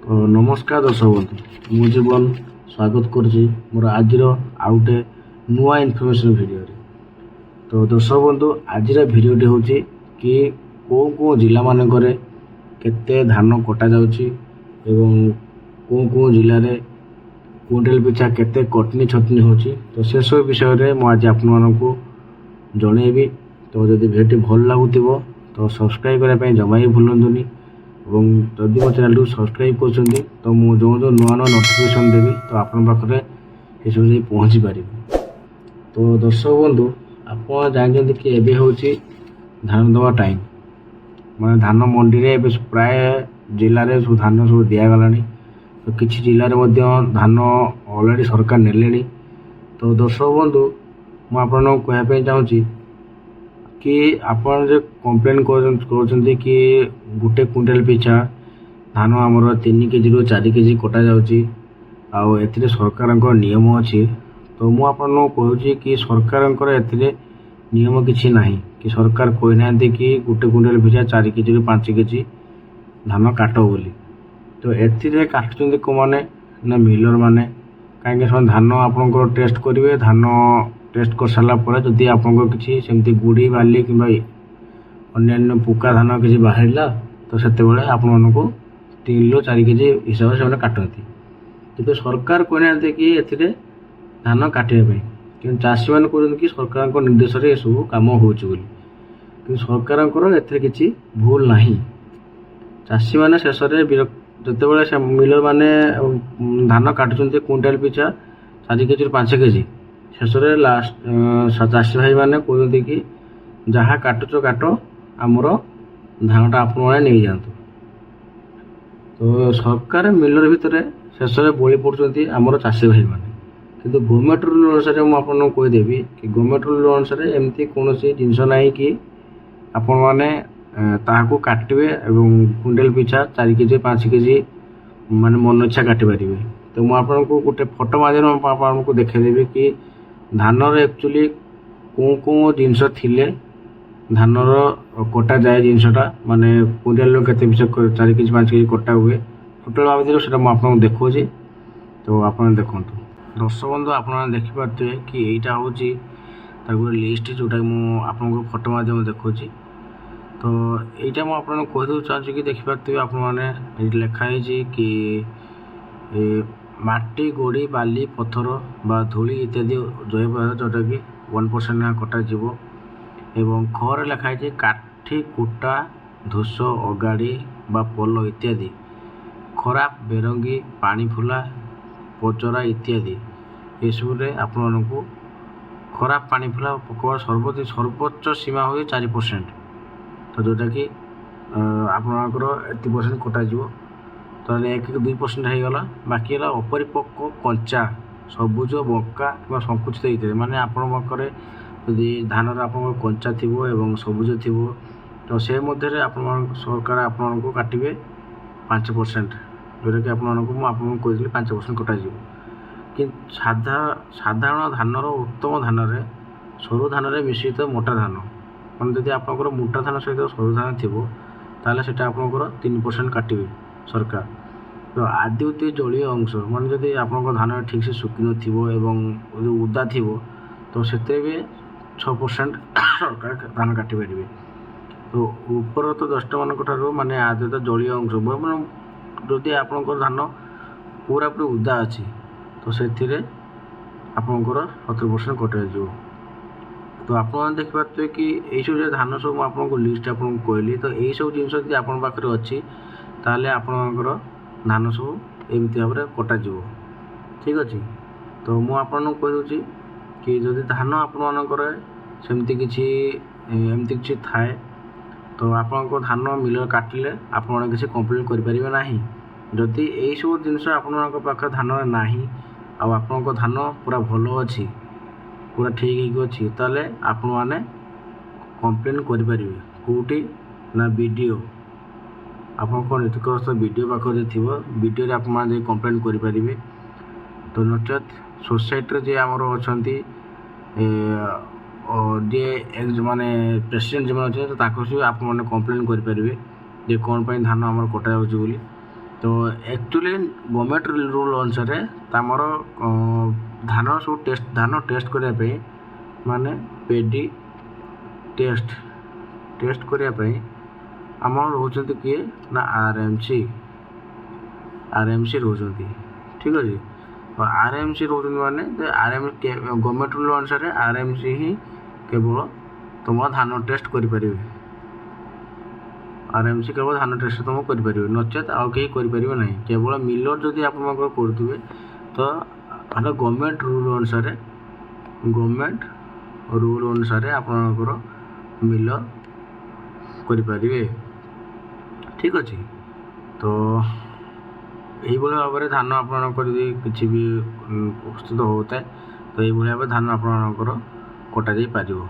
ତ ନମସ୍କାର ଦର୍ଶକ ବନ୍ଧୁ, ମୁଁ ଜୀବନ ସ୍ୱାଗତ କରୁଛି ମୋର ଆଜିର ଆଉ ଗୋଟେ ନୂଆ ଇନଫର୍ମେସନ୍ ଭିଡ଼ିଓରେ। ତ ଦର୍ଶକ ବନ୍ଧୁ, ଆଜିର ଭିଡ଼ିଓଟି ହେଉଛି କି କେଉଁ ଜିଲ୍ଲାମାନଙ୍କରେ କେତେ ଧାନ କଟାଯାଉଛି ଏବଂ କେଉଁ ଜିଲ୍ଲାରେ କୁଇଣ୍ଟାଲ ପିଛା କେତେ କଟନୀ ଛଟନୀ ହେଉଛି। ତ ସେସବୁ ବିଷୟରେ ମୁଁ ଆଜି ଆପଣମାନଙ୍କୁ ଜଣେଇବି। ତ ଯଦି ଭିଡ଼ିଓଟି ଭଲ ଲାଗୁଥିବ ତ ସବସ୍କ୍ରାଇବ୍ କରିବା ପାଇଁ ଜମା ବି ଭୁଲନ୍ତୁନି ଏବଂ ଯଦି ମୋ ଚ୍ୟାନେଲକୁ ସବସ୍କ୍ରାଇବ୍ କରୁଛନ୍ତି ତ ମୁଁ ଯେଉଁ ନୂଆ ନୋଟିଫିକେସନ୍ ଦେବି ତ ଆପଣଙ୍କ ପାଖରେ ଏସବୁ ଯାଇ ପହଞ୍ଚି ପାରିବ। ତ ଦର୍ଶକ ବନ୍ଧୁ, ଆପଣ ଜାଣିଛନ୍ତି କି ଏବେ ହେଉଛି ଧାନ ଦେବା ଟାଇମ୍, ମାନେ ଧାନ ମଣ୍ଡିରେ ଏବେ ପ୍ରାୟ ଜିଲ୍ଲାରେ ସବୁ ଧାନ ସବୁ ଦିଆଗଲାଣି। ତ କିଛି ଜିଲ୍ଲାରେ ମଧ୍ୟ ଧାନ ଅଲରେଡ଼ି ସରକାର ନେଲେଣି। ତ ଦର୍ଶକ ବନ୍ଧୁ, ମୁଁ ଆପଣଙ୍କୁ କହିବା ପାଇଁ ଚାହୁଁଛି କି ଆପଣ ଯେ କମ୍ପ୍ଲେନ୍ କରୁଛନ୍ତି କି ଗୋଟେ କୁଇଣ୍ଟାଲ ପିଛା ଧାନ ଆମର 3 କେଜିରୁ 4 କେଜି କଟାଯାଉଛି ଆଉ ଏଥିରେ ସରକାରଙ୍କ ନିୟମ ଅଛି। ତ ମୁଁ ଆପଣଙ୍କୁ କହୁଛି କି ସରକାରଙ୍କର ଏଥିରେ ନିୟମ କିଛି ନାହିଁ, କି ସରକାର କହିନାହାନ୍ତି କି ଗୋଟେ କୁଇଣ୍ଟାଲ ପିଛା 4 କେଜିରୁ 5 କେଜି ଧାନ କାଟ ବୋଲି। ତ ଏଥିରେ କାଟୁଛନ୍ତି କେଉଁମାନେ ନା ମିଲର ମାନେ। କାହିଁକି ସେମାନେ ଧାନ ଆପଣଙ୍କର ଟେଷ୍ଟ କରିବେ, ଧାନ ଟେଷ୍ଟ କରିସାରିଲା ପରେ ଯଦି ଆପଣଙ୍କର କିଛି ସେମିତି ଗୁଡ଼ି ବାଲି କିମ୍ବା ଅନ୍ୟାନ୍ୟ ପୋକା ଧାନ କିଛି ବାହାରିଲା ତ ସେତେବେଳେ ଆପଣମାନଙ୍କୁ 3ରୁ 4 କେଜି ହିସାବରେ ସେମାନେ କାଟନ୍ତି। କିନ୍ତୁ ସରକାର କହିନାହାନ୍ତି କି ଏଥିରେ ଧାନ କାଟିବା ପାଇଁ, କିନ୍ତୁ ଚାଷୀମାନେ କହୁଛନ୍ତି କି ସରକାରଙ୍କ ନିର୍ଦ୍ଦେଶରେ ଏସବୁ କାମ ହେଉଛି ବୋଲି। କିନ୍ତୁ ସରକାରଙ୍କର ଏଥିରେ କିଛି ଭୁଲ ନାହିଁ। ଚାଷୀମାନେ ଶେଷରେ ଯେତେବେଳେ ସେ ମିଲର ମାନେ ଧାନ କାଟୁଛନ୍ତି କୁଇଣ୍ଟାଲ ପିଛା 4 କେଜିରୁ 5 କେଜି, ଶେଷରେ ଚାଷୀ ଭାଇମାନେ କହୁଛନ୍ତି କି ଯାହା କାଟୁଛ କାଟ, ଆମର ଧାନଟା ଆପଣମାନେ ନେଇଯାଆନ୍ତୁ। ତ ସରକାର ମିଲର ଭିତରେ ଶେଷରେ ବଳି ପଡ଼ୁଛନ୍ତି ଆମର ଚାଷୀ ଭାଇମାନେ। କିନ୍ତୁ ଗଭର୍ଣ୍ଣମେଣ୍ଟ ରୁଲ୍ ଅନୁସାରେ ମୁଁ ଆପଣଙ୍କୁ କହିଦେବି କି ଗଭର୍ଣ୍ଣମେଣ୍ଟ ରୁଲ୍ ଅନୁସାରେ ଏମିତି କୌଣସି ଜିନିଷ ନାହିଁ କି ଆପଣମାନେ ତାହାକୁ କାଟିବେ ଏବଂ କୁଇଣ୍ଟାଲ ପିଛା 4 କେଜି 5 କେଜି ମାନେ ମନ ଇଚ୍ଛା କାଟିପାରିବେ। ତ ମୁଁ ଆପଣଙ୍କୁ ଗୋଟେ ଫଟୋ ମାଧ୍ୟମରେ ଆପଣଙ୍କୁ ଦେଖାଇଦେବି କି ଧାନର ଆକ୍ଚୁଆଲି କେଉଁ ଜିନିଷ ଥିଲେ ଧାନର କଟାଯାଏ ଜିନିଷଟା, ମାନେ କୁଇଣ୍ଟାଲରୁ କେତେ ପିଛା 4 କେଜି 5 କେଜି କଟା ହୁଏ ଟୋଟାଲ ଭାବିଥିଲୁ, ସେଇଟା ମୁଁ ଆପଣଙ୍କୁ ଦେଖାଉଛି। ତ ଆପଣ ଦେଖନ୍ତୁ ଦର୍ଶକ ବନ୍ଧୁ, ଆପଣମାନେ ଦେଖିପାରୁଥିବେ କି ଏଇଟା ହେଉଛି ତାର ଗୋଟେ ଲିଷ୍ଟ ଯେଉଁଟାକି ମୁଁ ଆପଣଙ୍କୁ ଫଟୋ ମାଧ୍ୟମରେ ଦେଖାଉଛି। ତ ଏଇଟା ମୁଁ ଆପଣଙ୍କୁ କହିଦେବାକୁ ଚାହୁଁଛି କି ଦେଖିପାରୁଥିବେ ଆପଣମାନେ, ଏଇଠି ଲେଖା ହେଇଛି କି ମାଟି ଗୋଡ଼ି ବାଲି ପଥର ବା ଧୂଳି ଇତ୍ୟାଦି ଜୈବ ପଦାର୍ଥ ଯେଉଁଟାକି 1% କଟାଯିବ। ଏବଂ ଖରେ ଲେଖା ହେଇଛି କାଠି କୁଟା ଧୂସ ଅଗାଡ଼ି ବା ପୋଲ ଇତ୍ୟାଦି, ଖରାପ ବେରଙ୍ଗୀ ପାଣି ଫୁଲା ପଚରା ଇତ୍ୟାଦି ଏସବୁରେ ଆପଣମାନଙ୍କୁ ଖରାପ ପାଣି ଫୁଲା ପକାଇବା ସର୍ବୋଚ୍ଚ ସୀମା ହୁଏ 4%। ତ ଯେଉଁଟାକି ଆପଣଙ୍କର 80% କଟାଯିବ। ତାହେଲେ 1-2% ହେଇଗଲା। ବାକି ହେଲା ଅପରିପକ୍ୱ କଞ୍ଚା ସବୁଜ ବଙ୍କା କିମ୍ବା ସଂକୁଚିତ ଇତ୍ୟାଦି, ମାନେ ଆପଣଙ୍କ ପାଖରେ ଯଦି ଧାନର ଆପଣଙ୍କର କଞ୍ଚା ଥିବ ଏବଂ ସବୁଜ ଥିବ ତ ସେ ମଧ୍ୟରେ ସରକାର ଆପଣଙ୍କୁ କାଟିବେ 5%, ଯେଉଁଟାକି ମୁଁ ଆପଣଙ୍କୁ କହିଥିଲି 5% କଟାଯିବ। କିନ୍ତୁ ସାଧାରଣ ଧାନର ଉତ୍ତମ ଧାନରେ ସରୁ ଧାନରେ ମିଶ୍ରିତ ମୋଟା ଧାନ, ମାନେ ଯଦି ଆପଣଙ୍କର ମୋଟା ଧାନ ସହିତ ସରୁ ଧାନ ଥିବ ତାହେଲେ ସେଇଟା ଆପଣଙ୍କର 3% କାଟିବେ ସରକାର। ତ ଆଦ୍ୱିତୀୟ ଜଳୀୟ ଅଂଶ, ମାନେ ଯଦି ଆପଣଙ୍କ ଧାନ ଠିକ୍ସେ ଶୁଖିନଥିବ ଏବଂ ଯଦି ଓଦା ଥିବ ତ ସେଥିରେ ବି 6% ସରକାର ଧାନ କାଟିପାରିବେ। ତ ଉପରୋକ୍ତ 10ମାନଙ୍କ ଠାରୁ ମାନେ ଆଦ୍ୱିତୀୟ ଜଳୀୟ ଅଂଶ, ମାନେ ଯଦି ଆପଣଙ୍କର ଧାନ ପୁରାପୁରି ଓଦା ଅଛି ତ ସେଥିରେ ଆପଣଙ୍କର 70% କଟାଯିବ। ତ ଆପଣମାନେ ଦେଖିପାରୁଥିବେ କି ଏଇସବୁ ଯେ ଧାନ ସବୁ ମୁଁ ଆପଣଙ୍କୁ ଲିଷ୍ଟ ଆପଣଙ୍କୁ କହିଲି, ତ ଏଇସବୁ ଜିନିଷ ଯଦି ଆପଣଙ୍କ ପାଖରେ ଅଛି ତାହେଲେ ଆପଣଙ୍କର ଧାନ ସବୁ ଏମିତି ଭାବରେ କଟାଯିବ। ଠିକ୍ ଅଛି। ତ ମୁଁ ଆପଣଙ୍କୁ କହିଦେଉଛି କି ଯଦି ଧାନ ଆପଣମାନଙ୍କର ଏମିତି କିଛି ଥାଏ ତ ଆପଣଙ୍କ ଧାନ ମିଲର କାଟିଲେ ଆପଣମାନେ କିଛି କମ୍ପ୍ଲେନ୍ କରିପାରିବେ ନାହିଁ। ଯଦି ଏଇସବୁ ଜିନିଷ ଆପଣମାନଙ୍କ ପାଖରେ ଧାନରେ ନାହିଁ ଆଉ ଆପଣଙ୍କ ଧାନ ପୁରା ଭଲ ଅଛି, ପୁରା ଠିକ୍ ହେଇକି ଅଛି, ତାହେଲେ ଆପଣମାନେ କମ୍ପ୍ଲେନ୍ କରିପାରିବେ। କେଉଁଠି ନା BDO, ଆପଣଙ୍କ ନିକଟସ୍ଥ BDO ପାଖରେ ଥିବ, BDOରେ ଆପଣମାନେ ଯାଇ କମ୍ପ୍ଲେନ୍ କରିପାରିବେ। ତ ନଚେତ୍ ସୋସାଇଟିରେ ଯିଏ ଆମର ଅଛନ୍ତି ମାନେ ପ୍ରେସିଡେଣ୍ଟ ଯେଉଁମାନେ ଅଛନ୍ତି ତାଙ୍କ ସହ ଆପଣମାନେ କମ୍ପ୍ଲେନ୍ କରିପାରିବେ ଯେ କ'ଣ ପାଇଁ ଧାନ ଆମର କଟାଯାଉଛି ବୋଲି। तो एक्चुअली गवर्नमेंट रूल अनुसार तमर धान सब टेस्ट करने माने पेडी टेस्ट करने आम रोच किए ना आरएमसी रोचती। ठीक अच्छे तो आरएमसी रोच माने गवर्नमेंट रूल अनुसार आरएमसी ही केवल तुम धान टेस्ट करें आरएमसी केवल धान टेस्ट तुम करें नचेत आउ कहीं करें ना केवल मिलर जदि आप करुवे तो गवर्नमेंट रूल अनुसार आपणकर मिलर करें। ठीक अच्छे तो यही भाव में धान आपणकर किसी भी प्रस्तुत होता है तो ये भाव धान आपणकर कटा जाई पारिबो।